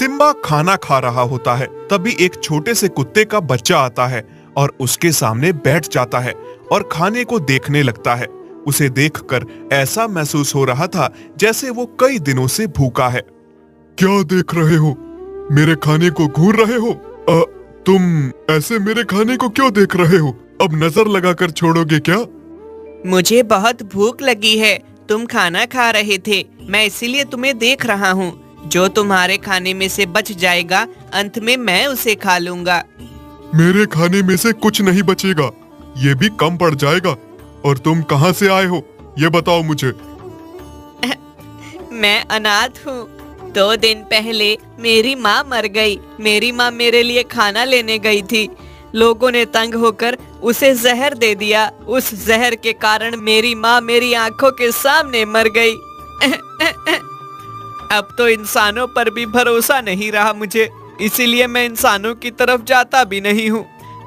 Simba खाना खा रहा होता है, तभी एक छोटे से कुत्ते का बच्चा आता है और उसके सामने बैठ जाता है और खाने को देखने लगता है। उसे देखकर ऐसा महसूस हो रहा था जैसे वो कई दिनों से भूखा है। क्या देख रहे हो? मेरे खाने को घूर रहे हो? तुम ऐसे मेरे खाने को क्यों देख रहे हो? अब नजर लगाकर छोड़ोगे क्या? मुझे बहुत भूख लगी है। तुम खाना खा रहे थे, मैं इसीलिए तुम्हें देख रहा हूँ। जो तुम्हारे खाने में से बच जाएगा, अंत में मैं उसे खा लूंगा। मेरे खाने में से कुछ नहीं बचेगा, ये भी कम पड़ जाएगा। और तुम कहाँ से आए हो, ये बताओ मुझे। मैं अनाथ हूँ। 2 दिन पहले मेरी माँ मर गई। मेरी माँ मेरे लिए खाना लेने गई थी। लोगों ने तंग होकर उसे जहर दे दिया। उस जहर के कारण मेरी माँ मेरी आंखों के सामने मर गई। अब तो इंसानों पर भी भरोसा नहीं रहा मुझे, इसीलिए मैं इंसानों की तरफ जाता भी नहीं हूँ।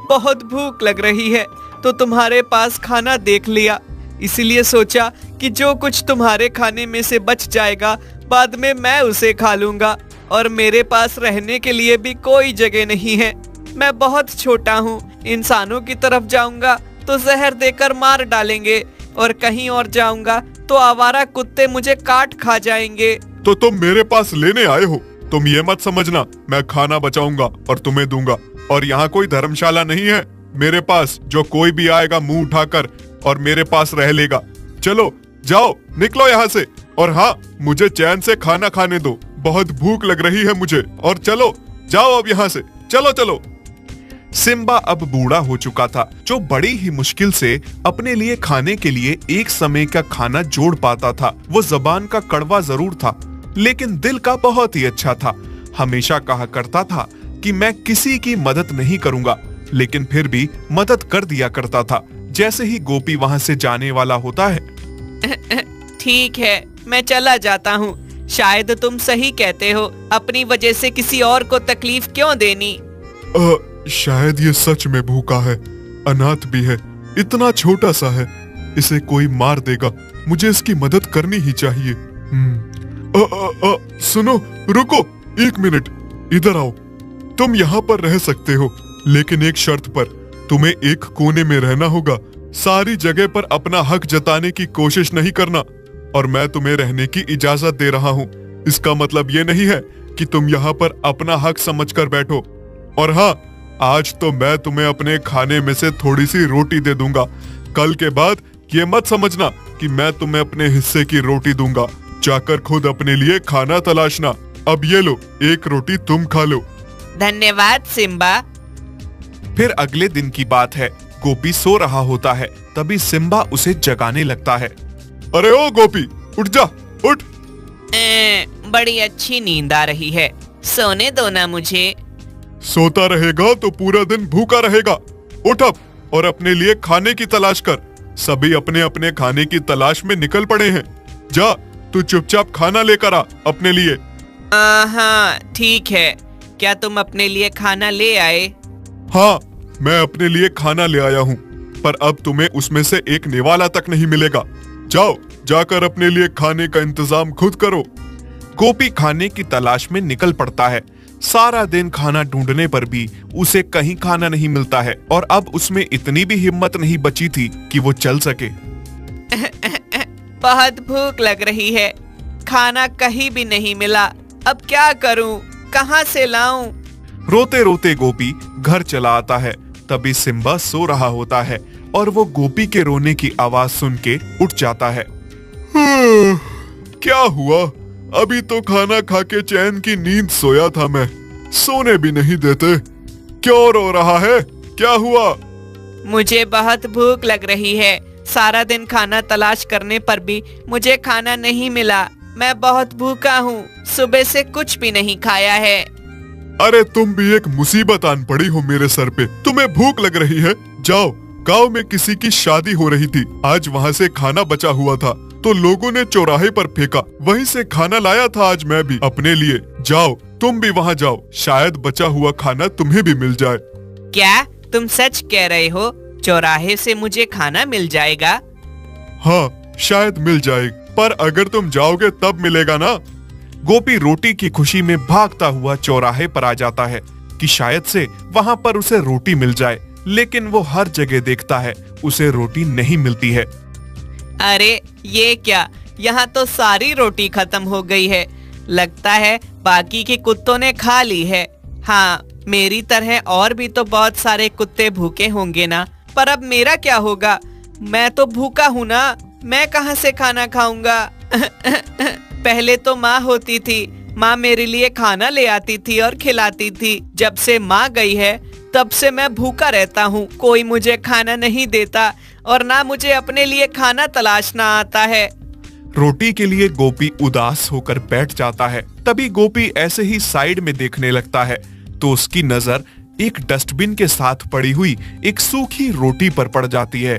बहुत भूख लग रही है तो तुम्हारे पास खाना देख लिया, इसीलिए सोचा कि जो कुछ तुम्हारे खाने में से बच जाएगा बाद में मैं उसे खा लूंगा। और मेरे पास रहने के लिए भी कोई जगह नहीं है। मैं बहुत छोटा हूँ। इंसानों की तरफ जाऊंगा तो जहर देकर मार डालेंगे, और कहीं और जाऊंगा तो आवारा कुत्ते मुझे काट खा जाएंगे। तो तुम मेरे पास लेने आए हो। तुम ये मत समझना मैं खाना बचाऊंगा और तुम्हें दूंगा। और यहाँ कोई धर्मशाला नहीं है मेरे पास, जो कोई भी आएगा मुंह उठाकर और मेरे पास रह लेगा। चलो जाओ, निकलो यहाँ से। और हाँ, मुझे चैन से खाना खाने दो, बहुत भूख लग रही है मुझे। और चलो जाओ अब यहाँ से, चलो चलो। सिम्बा अब बूढ़ा हो चुका था, जो बड़ी ही मुश्किल से अपने लिए खाने के लिए एक समय का खाना जोड़ पाता था। वो जबान का कड़वा जरूर था, लेकिन दिल का बहुत ही अच्छा था। हमेशा कहा करता था कि मैं किसी की मदद नहीं करूंगा, लेकिन फिर भी मदद कर दिया करता था। जैसे ही गोपी वहां से जाने वाला होता है। ठीक है, मैं चला जाता हूँ। शायद तुम सही कहते हो, अपनी वजह से किसी और को तकलीफ क्यों देनी। शायद ये सच में भूखा है, अनाथ भी है, इतना छोटा सा है, इसे कोई मार देगा। मुझे इसकी मदद करनी ही चाहिए। सुनो, रुको 1 मिनट, इधर आओ। तुम यहाँ पर रह सकते हो, लेकिन एक शर्त पर। तुम्हें एक कोने में रहना होगा। सारी जगह पर अपना हक जताने की कोशिश नहीं करना। और मैं तुम्हें रहने की इजाजत दे रहा हूँ। इसका मतलब ये नहीं है कि तुम यहाँ पर अपना हक समझकर बैठो। और हाँ, आज तो मैं तुम्हें अपने खाने में से थोड़ी सी रोटी दे दूंगा। कल के बाद ये मत समझना कि मैं तुम्हें अपने हिस्से की रोटी दूंगा। जाकर खुद अपने लिए खाना तलाशना। अब ये लो, 1 रोटी तुम खा लो। धन्यवाद सिम्बा। फिर अगले दिन की बात है। गोपी सो रहा होता है, तभी सिम्बा उसे जगाने लगता है। अरे ओ गोपी, उठ जा, उठ। बड़ी अच्छी नींद आ रही है, सोने दो ना मुझे। सोता रहेगा तो पूरा दिन भूखा रहेगा। उठ अब और अपने लिए खाने की तलाश कर। सभी अपने अपने खाने की तलाश में निकल पड़े हैं। जा, तू चुपचाप खाना लेकर आ अपने लिए। हाँ ठीक है। क्या तुम अपने लिए खाना ले आए? हाँ, मैं अपने लिए खाना ले आया हूँ, पर अब तुम्हें उसमें से एक निवाला तक नहीं मिलेगा। जाओ, जाकर अपने लिए खाने का इंतजाम खुद करो। गोपी खाने की तलाश में निकल पड़ता है। सारा दिन खाना ढूंढने पर भी उसे कहीं खाना नहीं मिलता है, और अब उसमें इतनी भी हिम्मत नहीं बची थी कि वो चल सके। बहुत भूख लग रही है, खाना कहीं भी नहीं मिला। अब क्या करूं, कहां से लाऊं? रोते रोते गोपी घर चला आता है। तभी सिम्बा सो रहा होता है और वो गोपी के रोने की आवाज सुन के उठ जाता है। क्या हुआ? अभी तो खाना खा के चैन की नींद सोया था मैं। सोने भी नहीं देते। क्यों रो रहा है? क्या हुआ? मुझे बहुत भूख लग रही है। सारा दिन खाना तलाश करने पर भी मुझे खाना नहीं मिला। मैं बहुत भूखा हूँ, सुबह से कुछ भी नहीं खाया है। अरे तुम भी एक मुसीबत आन पड़ी हो मेरे सर पे। तुम्हें भूख लग रही है? जाओ, गांव में किसी की शादी हो रही थी। आज वहाँ से खाना बचा हुआ था तो लोगों ने चौराहे पर फेंका। वहीं से खाना लाया था आज मैं भी अपने लिए। जाओ, तुम भी वहाँ जाओ, शायद बचा हुआ खाना तुम्हें भी मिल जाए। क्या तुम सच कह रहे हो? चौराहे से मुझे खाना मिल जाएगा? हाँ, शायद मिल जाए, पर अगर तुम जाओगे तब मिलेगा ना। गोपी रोटी की खुशी में भागता हुआ चौराहे पर आ जाता है कि शायद से वहां पर उसे रोटी मिल जाए, लेकिन वो हर जगह देखता है, उसे रोटी नहीं मिलती है। अरे ये क्या, यहाँ तो सारी रोटी खत्म हो गई है। लगता है बाकी के कुत्तों ने खा ली है। हाँ, मेरी तरह और भी तो बहुत सारे कुत्ते भूखे होंगे ना। पर अब मेरा क्या होगा? मैं तो भूखा हूँ ना, मैं कहाँ से खाना खाऊंगा? पहले तो माँ होती थी, माँ मेरे लिए खाना ले आती थी और खिलाती थी। जब से माँ गई है तब से मैं भूखा रहता हूँ। कोई मुझे खाना नहीं देता और ना मुझे अपने लिए खाना तलाशना आता है। रोटी के लिए गोपी उदास होकर बैठ जाता है। तभी गोपी ऐसे ही साइड में देखने लगता है तो उसकी नजर एक डस्टबिन के साथ पड़ी हुई एक सूखी रोटी पर पड़ जाती है।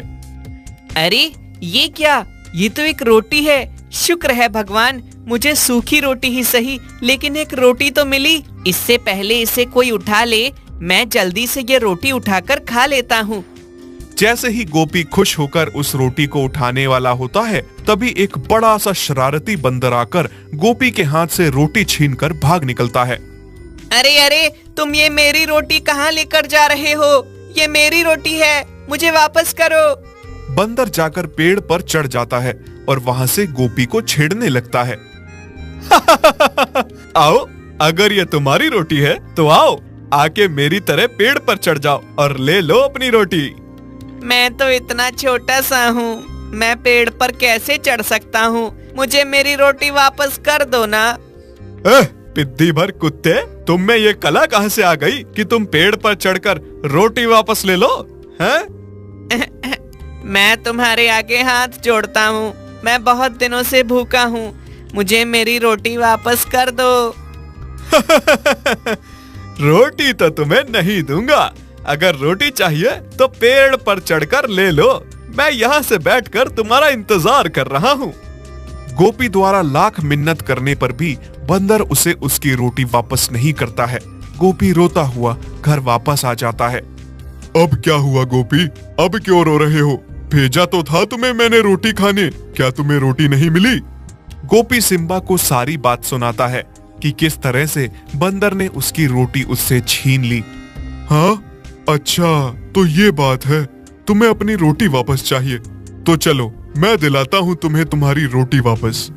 अरे ये क्या, ये तो एक रोटी है। शुक्र है भगवान, मुझे सूखी रोटी ही सही लेकिन एक रोटी तो मिली। इससे पहले इसे कोई उठा ले, मैं जल्दी से ये रोटी उठाकर खा लेता हूँ। जैसे ही गोपी खुश होकर उस रोटी को उठाने वाला होता है, तभी एक बड़ा सा शरारती बंदर आकर गोपी के हाथ से रोटी छीनकर भाग निकलता है। अरे अरे, तुम ये मेरी रोटी कहाँ लेकर जा रहे हो? ये मेरी रोटी है, मुझे वापस करो। बंदर जाकर पेड़ पर चढ़ जाता है और वहां से गोपी को छेड़ने लगता है। आओ, अगर ये तुम्हारी रोटी है तो आओ, आके मेरी तरह पेड़ पर चढ़ जाओ और ले लो अपनी रोटी। मैं तो इतना छोटा सा हूँ, मैं पेड़ पर कैसे चढ़ सकता हूँ? मुझे मेरी रोटी वापस कर दो ना। पिद्दी भर कुत्ते, तुम में ये कला कहाँ से आ गई कि तुम पेड़ पर चढ़कर रोटी वापस ले लो? हैं? मैं तुम्हारे आगे हाथ जोड़ता हूँ, मैं बहुत दिनों से भूखा हूँ, मुझे मेरी रोटी वापस कर दो। रोटी तो तुम्हें नहीं दूंगा। अगर रोटी चाहिए तो पेड़ पर चढ़कर ले लो, मैं यहाँ से बैठकर तुम्हारा इंतजार कर रहा हूँ। गोपी द्वारा लाख मिन्नत करने पर भी बंदर उसे उसकी रोटी वापस नहीं करता है। गोपी रोता हुआ घर वापस आ जाता है। अब क्या हुआ गोपी, अब क्यों रो रहे हो? भेजा तो था तुम्हें मैंने रोटी खाने, क्या तुम्हें रोटी नहीं मिली? गोपी सिम्बा को सारी बात सुनाता है कि किस तरह से बंदर ने उसकी रोटी उससे छीन ली। हाँ, अच्छा तो ये बात है, तुम्हें अपनी रोटी वापस चाहिए, तो चलो मैं दिलाता हूँ तुम्हें तुम्हारी रोटी वापस।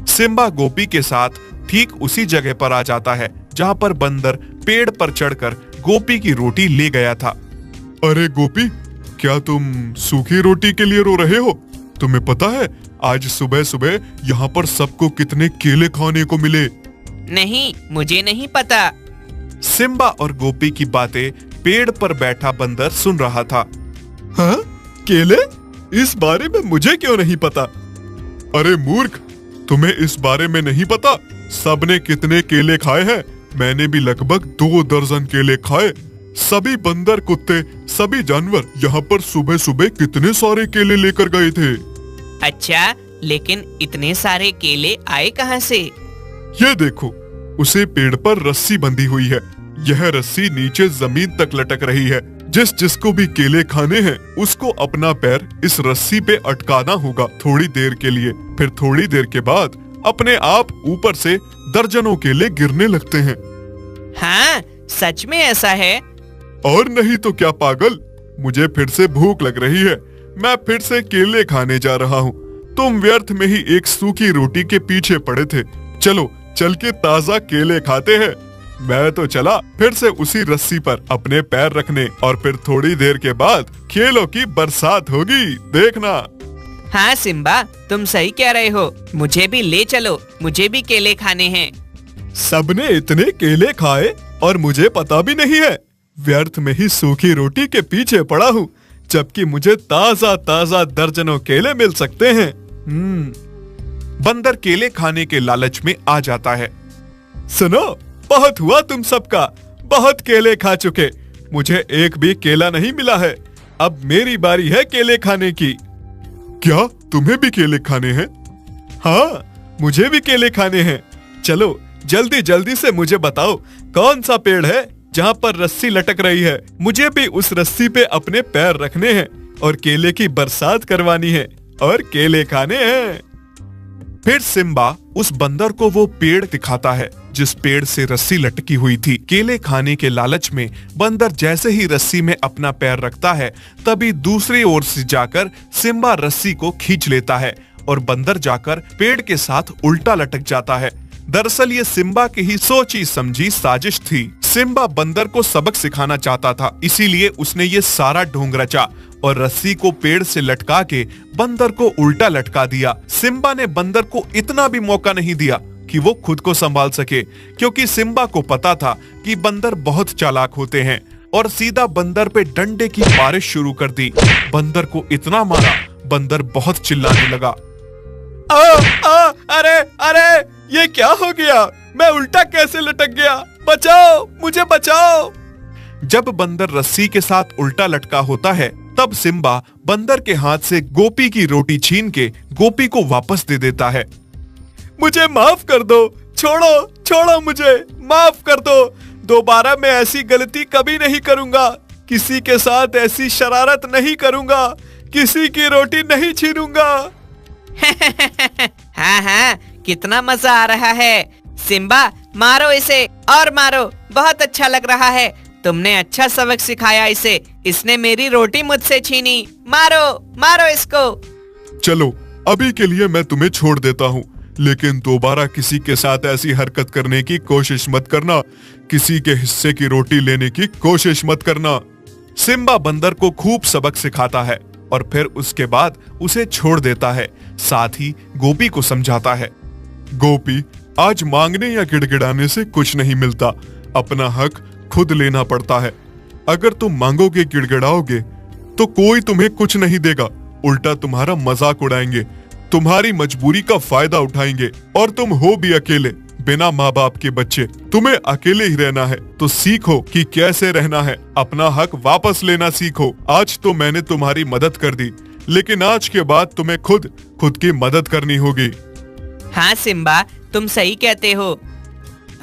सिम्बा गोपी के साथ ठीक उसी जगह पर आ जाता है जहाँ पर बंदर पेड़ पर चढ़कर गोपी की रोटी ले गया था। अरे गोपी, क्या तुम सूखी रोटी के लिए रो रहे हो? तुम्हें पता है आज सुबह सुबह यहाँ पर सबको कितने केले खाने को मिले? नहीं, मुझे नहीं पता। सिम्बा और गोपी की बातें पेड़ पर बैठा बंदर सुन रहा था। हाँ? केले? इस बारे में मुझे क्यों नहीं पता? अरे मूर्ख, तुम्हें इस बारे में नहीं पता सबने कितने केले खाए हैं? मैंने भी लगभग 2 दर्जन केले खाए। सभी बंदर, कुत्ते, सभी जानवर यहाँ पर सुबह सुबह कितने सारे केले लेकर गए थे। अच्छा, लेकिन इतने सारे केले आए कहाँ से? ये देखो, उसे पेड़ पर रस्सी बंधी हुई है। यह रस्सी नीचे जमीन तक लटक रही है। जिसको भी केले खाने हैं उसको अपना पैर इस रस्सी पे अटकाना होगा थोड़ी देर के लिए। फिर थोड़ी देर के बाद अपने आप ऊपर से दर्जनों केले गिरने लगते हैं। हाँ, सच में ऐसा है? और नहीं तो क्या पागल, मुझे फिर से भूख लग रही है, मैं फिर से केले खाने जा रहा हूँ। तुम व्यर्थ में ही एक सूखी रोटी के पीछे पड़े थे। चलो चल के ताजा केले खाते हैं। मैं तो चला फिर से उसी रस्सी पर अपने पैर रखने, और फिर थोड़ी देर के बाद केलों की बरसात होगी, देखना। हाँ सिम्बा, तुम सही कह रहे हो, मुझे भी ले चलो, मुझे भी केले खाने हैं। सबने इतने केले खाए और मुझे पता भी नहीं है। व्यर्थ में ही सूखी रोटी के पीछे पड़ा हूँ, जबकि मुझे ताजा ताजा दर्जनों केले मिल सकते हैं। बंदर केले खाने के लालच में आ जाता है। सुनो, बहुत हुआ तुम सबका, बहुत केले खा चुके, मुझे एक भी केला नहीं मिला है। अब मेरी बारी है केले खाने की। क्या तुम्हें भी केले खाने हैं? हाँ, मुझे भी केले खाने हैं। चलो जल्दी जल्दी से मुझे बताओ, कौन सा पेड़ है जहाँ पर रस्सी लटक रही है? मुझे भी उस रस्सी पे अपने पैर रखने हैं और केले की बरसात करवानी है और केले खाने हैं। फिर सिम्बा उस बंदर को वो पेड़ दिखाता है जिस पेड़ से रस्सी लटकी हुई थी। केले खाने के लालच में बंदर जैसे ही रस्सी में अपना पैर रखता है तभी दूसरी ओर से जाकर सिम्बा रस्सी को खींच लेता है और बंदर जाकर पेड़ के साथ उल्टा लटक जाता है। दरअसल ये सिम्बा की ही सोची समझी साजिश थी। सिम्बा बंदर को सबक सिखाना चाहता था, इसीलिए उसने ये सारा ढोंग रचा और रस्सी को पेड़ से लटका के बंदर को उल्टा लटका दिया। सिम्बा ने बंदर को इतना भी मौका नहीं दिया कि वो खुद को संभाल सके, क्योंकि सिम्बा को पता था कि बंदर बहुत चालाक होते हैं, और सीधा बंदर पे डंडे की बारिश शुरू कर दी। बंदर को इतना मारा, बंदर बहुत चिल्लाने लगा। अरे अरे, ये क्या हो गया? मैं उल्टा कैसे लटक गया? बचाओ, मुझे बचाओ। जब बंदर रस्सी के साथ उल्टा लटका होता है तब सिम्बा बंदर के हाथ से गोपी की रोटी छीन के गोपी को वापस दे देता है। मुझे माफ कर दो, छोड़ो छोड़ो, मुझे माफ कर दो। दोबारा मैं ऐसी गलती कभी नहीं करूंगा, किसी के साथ ऐसी शरारत नहीं करूंगा, किसी की रोटी नहीं छीनूंगा। हाँ हाँ, कितना मजा आ रहा है। सिम्बा, मारो इसे और मारो, बहुत अच्छा लग रहा है। तुमने अच्छा सबक सिखाया इसे, इसने मेरी रोटी मुझसे छीनी। मारो मारो इसको। चलो, अभी के लिए मैं तुम्हें छोड़ देता हूँ, लेकिन दोबारा किसी के साथ ऐसी हरकत करने की कोशिश मत करना, किसी के हिस्से की रोटी लेने की कोशिश मत करना। सिम्बा बंदर को खूब सबक सिखाता है और फिर उसके बाद उसे छोड़ देता है। साथ ही गोपी को समझाता है। गोपी, आज मांगने या गिड़गिड़ाने से कुछ नहीं मिलता, अपना हक खुद लेना पड़ता है। अगर तुम मांगोगे, गिड़गिड़ाओगे तो कोई तुम्हें कुछ नहीं देगा, उल्टा तुम्हारा मजाक उड़ाएंगे, तुम्हारी मजबूरी का फायदा उठाएंगे। और तुम हो भी अकेले, बिना माँ बाप के बच्चे, तुम्हें अकेले ही रहना है तो सीखो कि कैसे रहना है, अपना हक वापस लेना सीखो। आज तो मैंने तुम्हारी मदद कर दी, लेकिन आज के बाद तुम्हें खुद की मदद करनी होगी। हाँ सिम्बा, तुम सही कहते हो।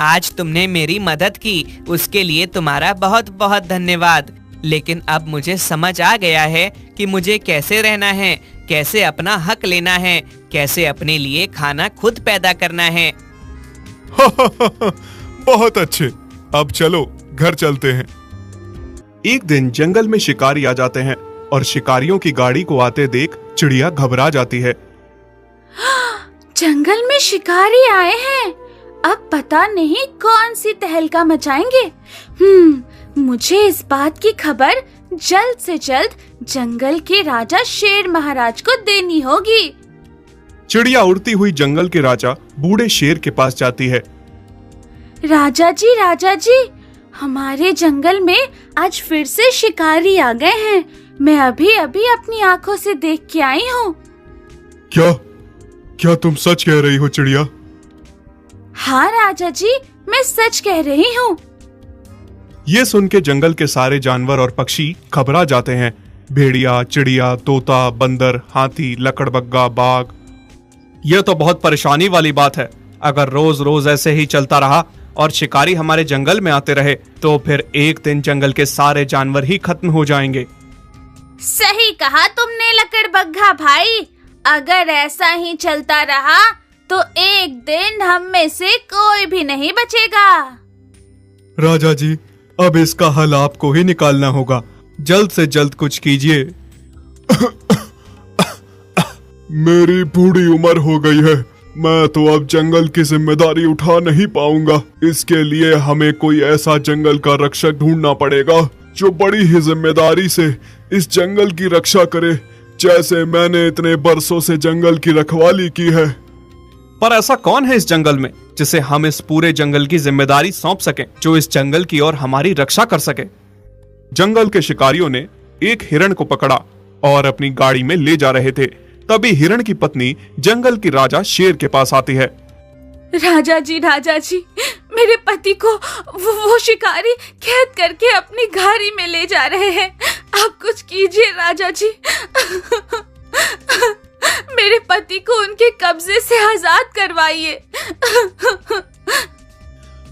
आज तुमने मेरी मदद की, उसके लिए तुम्हारा बहुत बहुत धन्यवाद। लेकिन अब मुझे समझ आ गया है कि मुझे कैसे रहना है, कैसे अपना हक लेना है, कैसे अपने लिए खाना खुद पैदा करना है। बहुत अच्छे, अब चलो घर चलते हैं। एक दिन जंगल में शिकारी आ जाते हैं और शिकारियों की गाड़ी को आते देख चिड़िया घबरा जाती है। जंगल में शिकारी आए हैं, अब पता नहीं कौन सी तहलका मचाएंगे। मुझे इस बात की खबर जल्द से जल्द जंगल के राजा शेर महाराज को देनी होगी। चिड़िया उड़ती हुई जंगल के राजा बूढ़े शेर के पास जाती है। राजा जी, हमारे जंगल में आज फिर से शिकारी आ गए हैं। मैं अभी अभी अपनी आंखों से देख के आई हूँ। क्या तुम सच कह रही हो चिड़िया? हाँ राजा जी, मैं सच कह रही हूँ। ये सुन के जंगल के सारे जानवर और पक्षी घबरा जाते हैं। भेड़िया, चिड़िया, तोता, बंदर, हाथी, लकड़बग्गा, बाघ। यह तो बहुत परेशानी वाली बात है। अगर रोज रोज ऐसे ही चलता रहा और शिकारी हमारे जंगल में आते रहे तो फिर एक दिन जंगल के सारे जानवर ही खत्म हो जाएंगे। सही कहा तुमने लकड़बग्गा भाई, अगर ऐसा ही चलता रहा तो एक दिन हम में से कोई भी नहीं बचेगा। राजा जी, अब इसका हल आपको ही निकालना होगा, जल्द से जल्द कुछ कीजिए। मेरी बूढ़ी उम्र हो गई है, मैं तो अब जंगल की जिम्मेदारी उठा नहीं पाऊंगा। इसके लिए हमें कोई ऐसा जंगल का रक्षक ढूंढना पड़ेगा जो बड़ी ही जिम्मेदारी से इस जंगल की रक्षा करे, जैसे मैंने इतने बरसों से जंगल की रखवाली की है। पर ऐसा कौन है इस जंगल में जिसे हम इस पूरे जंगल की जिम्मेदारी सौंप सकें, जो इस जंगल की और हमारी रक्षा कर सके? जंगल के शिकारियों ने एक हिरण को पकड़ा और अपनी गाड़ी में ले जा रहे थे। तभी हिरण की पत्नी जंगल की राजा शेर के पास आती है। राजा जी, मेरे पति को वो शिकारी कैद करके अपनी गाड़ी में ले जा रहे हैं। आप कुछ कीजिए राजा जी। मेरे पति को उनके कब्जे से आजाद करवाइए।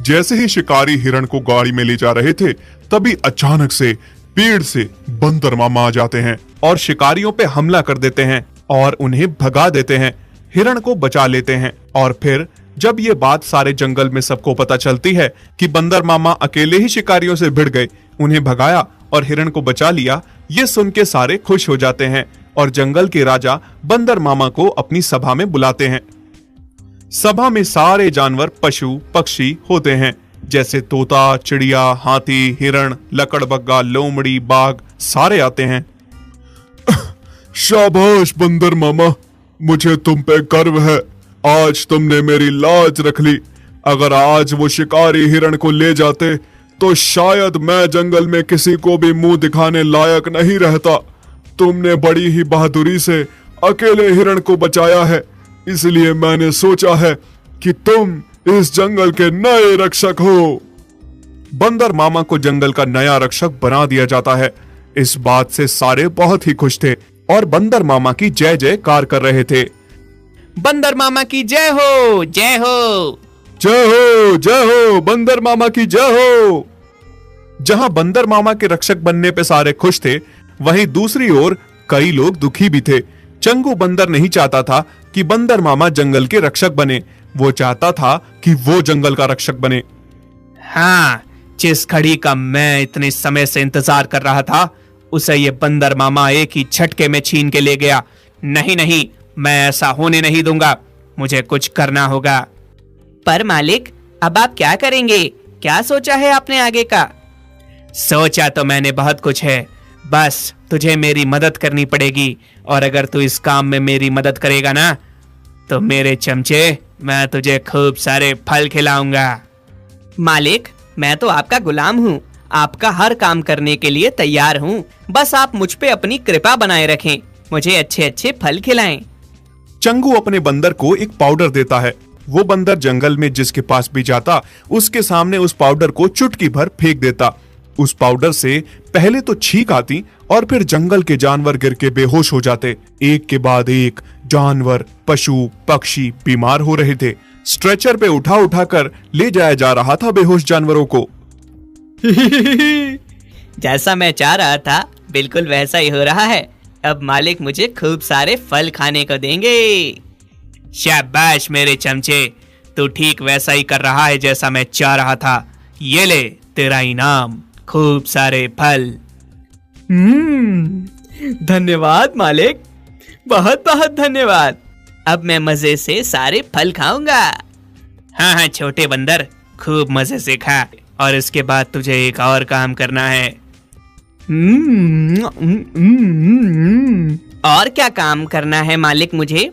जैसे ही शिकारी हिरण को गाड़ी में ले जा रहे थे तभी अचानक से पेड़ से बंदर मामा आ जाते हैं और शिकारियों पे हमला कर देते हैं और उन्हें भगा देते हैं। हिरण को बचा लेते हैं। और फिर जब ये बात सारे जंगल में सबको पता चलती है कि बंदर मामा अकेले ही शिकारियों से भिड़ गए, उन्हें भगाया और हिरण को बचा लिया, ये सुन के सारे खुश हो जाते हैं और जंगल के राजा बंदर मामा को अपनी सभा में बुलाते हैं। सभा में सारे जानवर, पशु पक्षी होते हैं, जैसे तोता, चिड़िया, हाथी, हिरण, लकड़बग्गा, लोमड़ी, बाघ, सारे आते हैं। शाबाश बंदर मामा, मुझे तुम पे गर्व है। आज तुमने मेरी लाज रख ली। अगर आज वो शिकारी हिरण को ले जाते तो शायद मैं जंगल में किसी को भी मुंह दिखाने लायक नहीं रहता। तुमने बड़ी ही बहादुरी से अकेले हिरण को बचाया है, इसलिए मैंने सोचा है कि तुम इस जंगल के नए रक्षक हो। बंदर मामा को जंगल का नया रक्षक बना दिया जाता है। इस बात से सारे बहुत ही खुश थे और बंदर मामा की जय जयकार कर रहे थे। बंदर मामा की जय हो, जय हो। जय हो, जय हो, बंदर मामा की जय हो। जहां बंदर मामा के रक्षक बनने पे सारे खुश थे, वहीं दूसरी ओर कई लोग दुखी भी थे। चंगू बंदर नहीं चाहता था कि बंदर मामा जंगल के रक्षक बने, वो चाहता था कि वो जंगल का रक्षक बने। हाँ, जिस घड़ी का मैं इतने समय से इंतजार कर रहा था, उसे ये बंदर मामा एक ही झटके में छीन के ले गया। नहीं नहीं, मैं ऐसा होने नहीं दूंगा, मुझे कुछ करना होगा। पर मालिक, अब आप क्या करेंगे? क्या सोचा है आपने आगे का? सोचा तो मैंने बहुत कुछ है, बस तुझे मेरी मदद करनी पड़ेगी। और अगर तू इस काम में मेरी मदद करेगा ना, तो मेरे चमचे, मैं तुझे खूब सारे फल खिलाऊंगा। मालिक, मैं तो आपका गुलाम हूँ, आपका हर काम करने के लिए तैयार हूँ। बस आप मुझ पे अपनी कृपा बनाए रखें, मुझे अच्छे अच्छे फल खिलाएं। चंगू अपने बंदर को एक पाउडर देता है। वो बंदर जंगल में जिसके पास भी जाता, उसके सामने उस पाउडर को चुटकी भर फेंक देता। उस पाउडर से पहले तो छींक आती और फिर जंगल के जानवर गिर के बेहोश हो जाते। एक के बाद एक जानवर, पशु पक्षी बीमार हो रहे थे। स्ट्रेचर पे उठा उठा कर ले जाया जा रहा था बेहोश जानवरों को। जैसा मैं चाह रहा था, बिल्कुल वैसा ही हो रहा है। अब मालिक मुझे खूब सारे फल खाने को देंगे। शाबाश मेरे चमचे, तू ठीक वैसा ही कर रहा है जैसा मैं चाह रहा था। ये ले तेरा इनाम, खूब सारे फल। धन्यवाद मालिक, बहुत बहुत धन्यवाद। अब मैं मजे से सारे फल खाऊंगा। हाँ हाँ छोटे बंदर, खूब मजे से खा। और इसके बाद तुझे एक और काम करना है। और क्या काम करना है मालिक मुझे?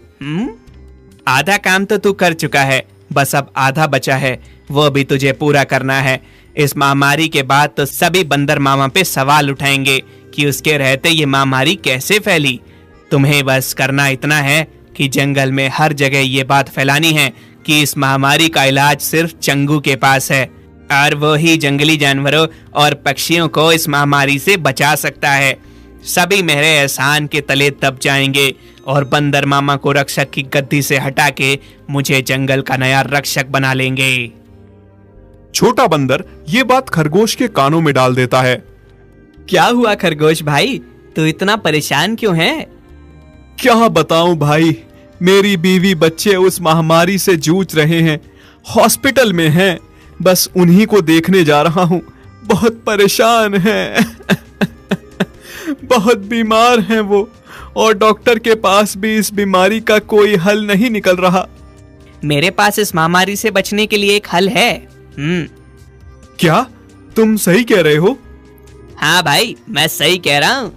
आधा काम तो तू कर चुका है, बस अब आधा बचा है, वो भी तुझे पूरा करना है। इस महामारी के बाद तो सभी बंदर मामा पे सवाल उठाएंगे कि उसके रहते ये महामारी कैसे फैली। तुम्हें बस करना इतना है कि जंगल में हर जगह ये बात फैलानी है कि इस महामारी का इलाज सिर्फ चंगू के पास है, और वो ही जंगली जानवरों और पक्षियों को इस महामारी से बचा सकता है। सभी मेरे एहसान के तले दब जाएंगे और बंदर मामा को रक्षक की गद्दी से हटा के मुझे जंगल का नया रक्षक बना लेंगे। छोटा बंदर ये बात खरगोश के कानों में डाल देता है। क्या हुआ खरगोश भाई, तू इतना परेशान क्यों है? क्या बताऊं भाई, मेरी बीवी बच्चे उस महामारी से जूझ रहे हैं, हॉस्पिटल में हैं। बस उन्हीं को देखने जा रहा हूं। बहुत परेशान हैं। बहुत बीमार हैं वो, और डॉक्टर के पास भी इस बीमारी का कोई हल नहीं निकल रहा। मेरे पास इस महामारी से बचने के लिए एक हल है। क्या तुम सही कह रहे हो? हाँ भाई, मैं सही कह रहा हूँ।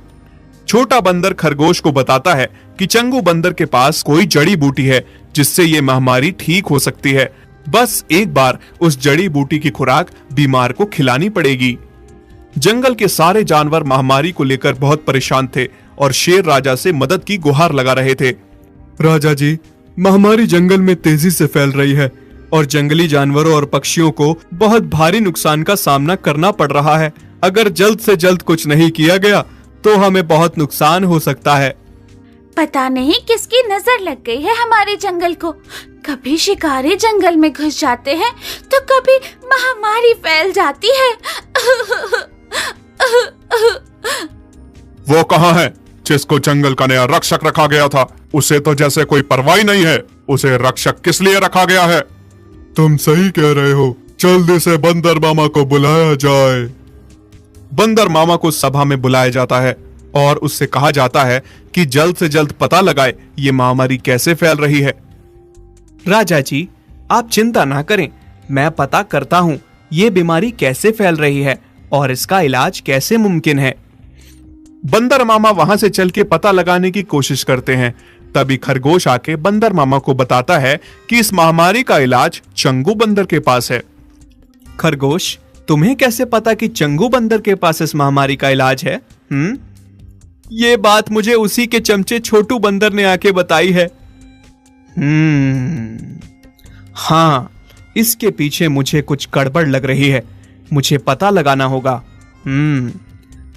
छोटा बंदर खरगोश को बताता है कि चंगू बंदर के पास कोई जड़ी बूटी है जिससे ये महामारी ठीक हो सकती है। बस एक बार उस जड़ी बूटी की खुराक बीमार को खिलानी पड़ेगी। जंगल के सारे जानवर महामारी को लेकर बहुत परेशान थे और शेर राजा से मदद की गुहार लगा रहे थे। राजा जी, महामारी जंगल में तेजी से फैल रही है और जंगली जानवरों और पक्षियों को बहुत भारी नुकसान का सामना करना पड़ रहा है। अगर जल्द से जल्द कुछ नहीं किया गया तो हमें बहुत नुकसान हो सकता है। पता नहीं किसकी नजर लग गई है हमारे जंगल को। कभी शिकारी जंगल में घुस जाते हैं तो कभी महामारी फैल जाती है। वो कहाँ है जिसको जंगल का नया रक्षक रखा गया था? उसे तो जैसे कोई परवाह ही नहीं है। उसे रक्षक किस लिए रखा गया है? तुम सही कह रहे हो, जल्दी से बंदर मामा को बुलाया जाए। बंदर मामा को सभा में बुलाया जाता है और उससे कहा जाता है कि जल्द से जल्द पता लगाए ये महामारी कैसे फैल रही है। राजा जी, आप चिंता ना करें, मैं पता करता हूँ ये बीमारी कैसे फैल रही है और इसका इलाज कैसे मुमकिन है। बंदर मामा वहां से चल के पता लगाने की कोशिश करते हैं। तभी खरगोश आके बंदर मामा को बताता है कि इस महामारी का इलाज चंगू बंदर के पास है। खरगोश, तुम्हें कैसे पता कि चंगू बंदर के पास इस महामारी का इलाज है? ये बात मुझे उसी के चमचे छोटू बंदर ने आके बताई है। हाँ, इसके पीछे मुझे कुछ गड़बड़ लग रही है, मुझे पता लगाना होगा।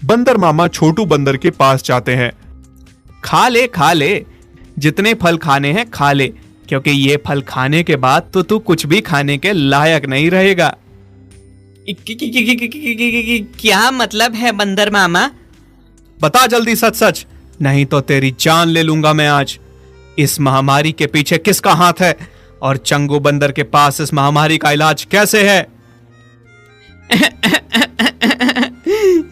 बंदर मामा छोटू बंदर के पास जाते हैं। खा ले, जितने फल खाने हैं खा ले, क्योंकि ये फल खाने के बाद तो तू कुछ भी खाने के लायक नहीं रहेगा। क्या मतलब है बंदर मामा? बता जल्दी सच सच, नहीं तो तेरी जान ले लूंगा मैं आज। इस महामारी के पीछे किसका हाथ है और चंगू बंदर के पास इस महामारी का इलाज कैसे है?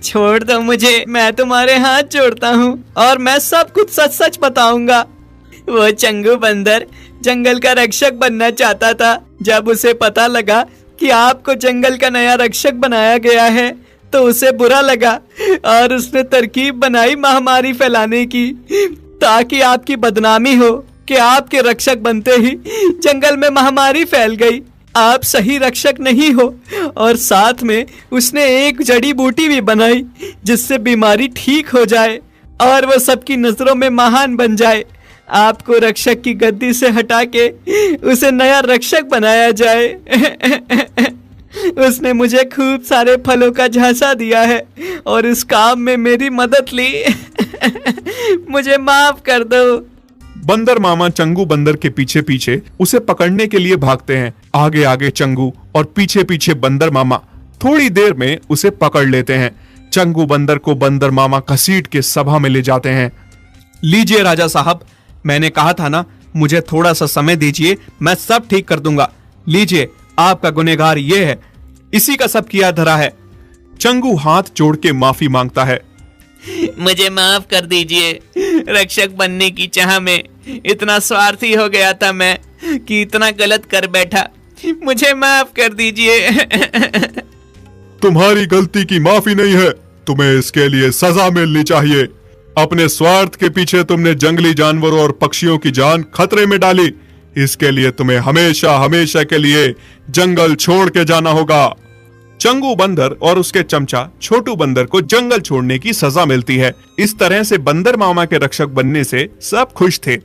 छोड़ दो मुझे, मैं तुम्हारे हाथ जोड़ता हूँ और मैं सब कुछ सच सच बताऊंगा। वो चंगू बंदर जंगल का रक्षक बनना चाहता था। जब उसे पता लगा कि आपको जंगल का नया रक्षक बनाया गया है तो उसे बुरा लगा और उसने तरकीब बनाई महामारी फैलाने की, ताकि आपकी बदनामी हो कि आपके रक्षक बनते ही जंगल में महामारी फैल गई। आप सही रक्षक नहीं हो। और साथ में उसने एक जड़ी बूटी भी बनाई जिससे बीमारी ठीक हो जाए और वो सबकी नजरों में महान बन जाए। आपको रक्षक की गद्दी से हटा के उसे नया रक्षक बनाया जाए। उसने मुझे खूब सारे फलों का झांसा दिया है और इस काम में मेरी मदद ली। मुझे माफ कर दो। बंदर मामा चंगू बंदर के पीछे पीछे उसे पकड़ने के लिए भागते हैं। आगे आगे चंगू और पीछे पीछे बंदर मामा थोड़ी देर में उसे पकड़ लेते हैं। चंगू बंदर को बंदर मामा घसीट के सभा में ले जाते हैं। लीजिए राजा साहब, मैंने कहा था ना, मुझे थोड़ा सा समय दीजिए, मैं सब ठीक कर दूंगा। लीजिए, आपका गुनहगार ये है, इसी का सब किया धरा है। चंगू हाथ जोड़ के माफी मांगता है। मुझे माफ कर दीजिए, रक्षक बनने की चाह में इतना स्वार्थी हो गया था मैं कि इतना गलत कर बैठा। मुझे माफ कर दीजिए। तुम्हारी गलती की माफी नहीं है, तुम्हें इसके लिए सजा मिलनी चाहिए। अपने स्वार्थ के पीछे तुमने जंगली जानवरों और पक्षियों की जान खतरे में डाली। इसके लिए तुम्हें हमेशा हमेशा के लिए जंगल छोड़ के जाना होगा। चंगू बंदर और उसके चमचा छोटू बंदर को जंगल छोड़ने की सजा मिलती है। इस तरह से बंदर मामा के रक्षक बनने से सब खुश थे।